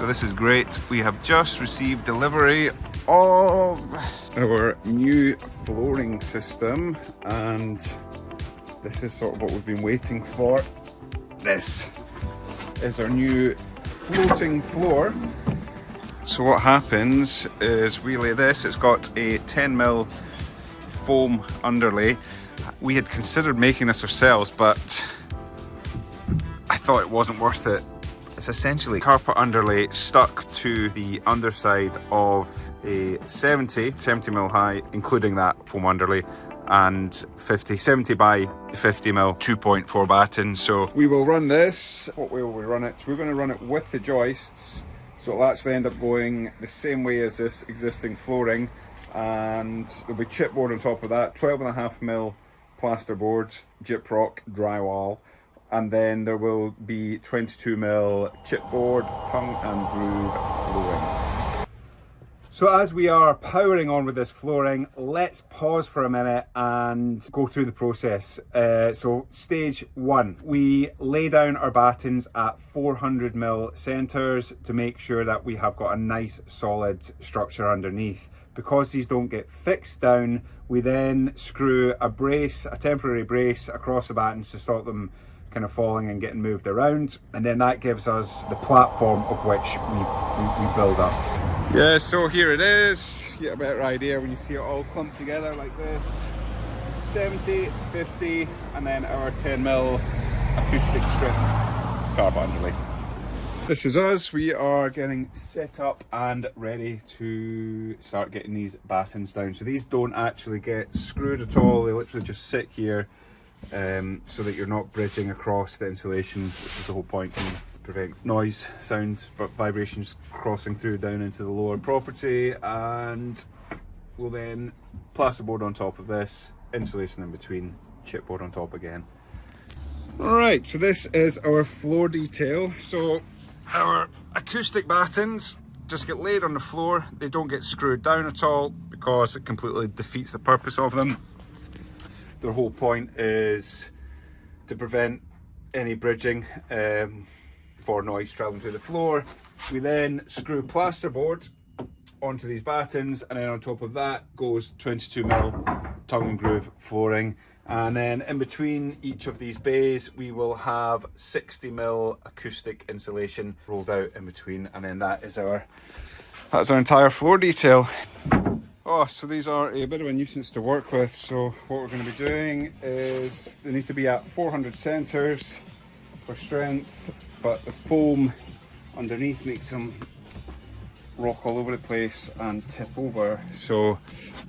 so this is great. We have just received delivery of our new flooring system, and this is sort of what we've been waiting for. This is our new floating floor. So what happens is we lay this, it's got a 10mm foam underlay. We had considered making this ourselves, but I thought it wasn't worth it. It's essentially carpet underlay stuck to the underside of a 70mm high, including that foam underlay, and 70 by 50mm 2.4 batten. So we will run this. What way will we run it? We're going to run it with the joists, so it'll actually end up going the same way as this existing flooring, and there'll be chipboard on top of that, 12.5mm plasterboard, gyprock drywall, and then there will be 22mm chipboard, tongue and groove flooring. So as we are powering on with this flooring, let's pause for a minute and go through the process. So stage one, we lay down our battens at 400mm centres to make sure that we have got a nice solid structure underneath. Because these don't get fixed down, we then screw a brace, a temporary brace across the battens to stop them kind of falling and getting moved around, and then that gives us the platform of which we build up. Yeah, so here it is. You get a better idea when you see it all clumped together like this. 70, 50, and then our 10mm acoustic strip carpet underlay. This is us. We are getting set up and ready to start getting these battens down. So these don't actually get screwed at all. They literally just sit here so that you're not bridging across the insulation, which is the whole point, to prevent noise, sound, but vibrations crossing through down into the lower property. And we'll then plasterboard on top of this, insulation in between, chipboard on top again. Right, so this is our floor detail. So our acoustic battens just get laid on the floor. They don't get screwed down at all because it completely defeats the purpose of them. Their whole point is to prevent any bridging for noise traveling through the floor. We then screw plasterboard onto these battens, and then on top of that goes 22mm tongue and groove flooring. And then in between each of these bays, we will have 60mm acoustic insulation rolled out in between, and then that's our entire floor detail. Oh, so these are a bit of a nuisance to work with. So what we're going to be doing is they need to be at 400 centres for strength, but the foam underneath makes them rock all over the place and tip over. So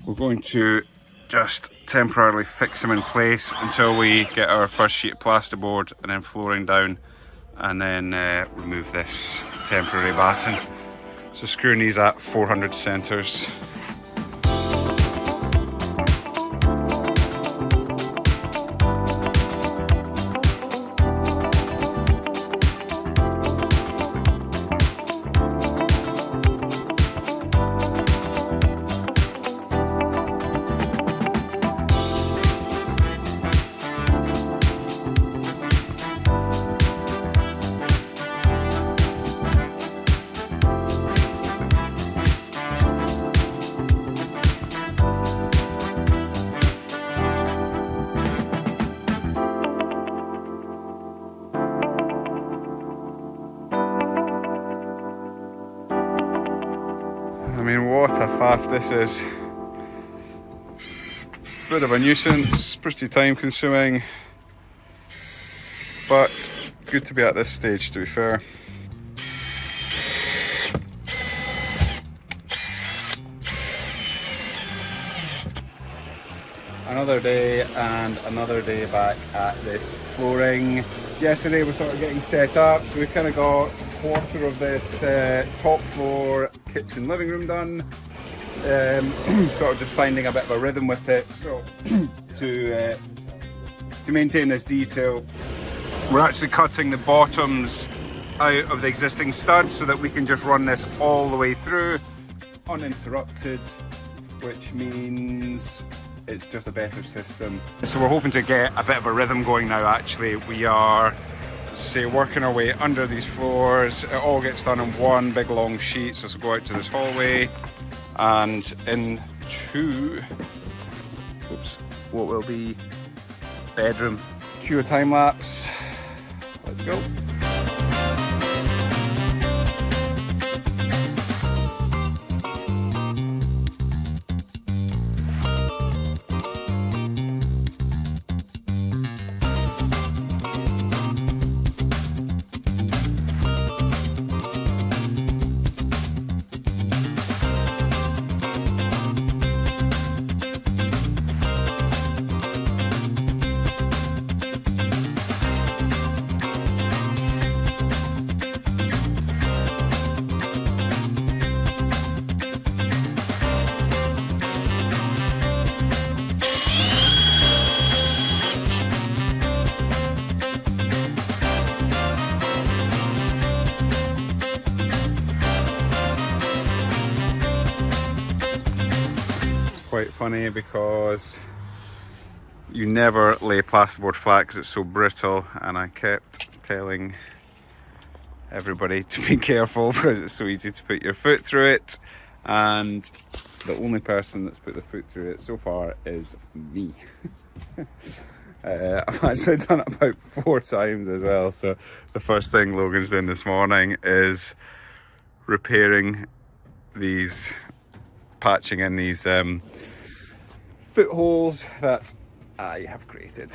we're going to just temporarily fix them in place until we get our first sheet of plasterboard and then flooring down, and then remove this temporary batten. So screwing these at 400 centres. I mean, what a faff this is. Bit of a nuisance, pretty time consuming, but good to be at this stage, to be fair. Another day and another day back at this flooring. Yesterday we're sort of getting set up, so we've kind of got a quarter of this top floor kitchen living room done. Sort of just finding a bit of a rhythm with it. So to maintain this detail, we're actually cutting the bottoms out of the existing studs so that we can just run this all the way through uninterrupted, which means it's just a better system. So we're hoping to get a bit of a rhythm going now. Actually, we are say working our way under these floors. It all gets done in one big long sheet, so this will go out to this hallway and into what will be bedroom. Cue a time lapse. Let's go. Quite funny because you never lay plasterboard flat because it's so brittle, and I kept telling everybody to be careful because it's so easy to put your foot through it, and the only person that's put their foot through it so far is me. I've actually done it about 4 times as well, so the first thing Logan's doing this morning is repairing these, patching in these footholes that I have created.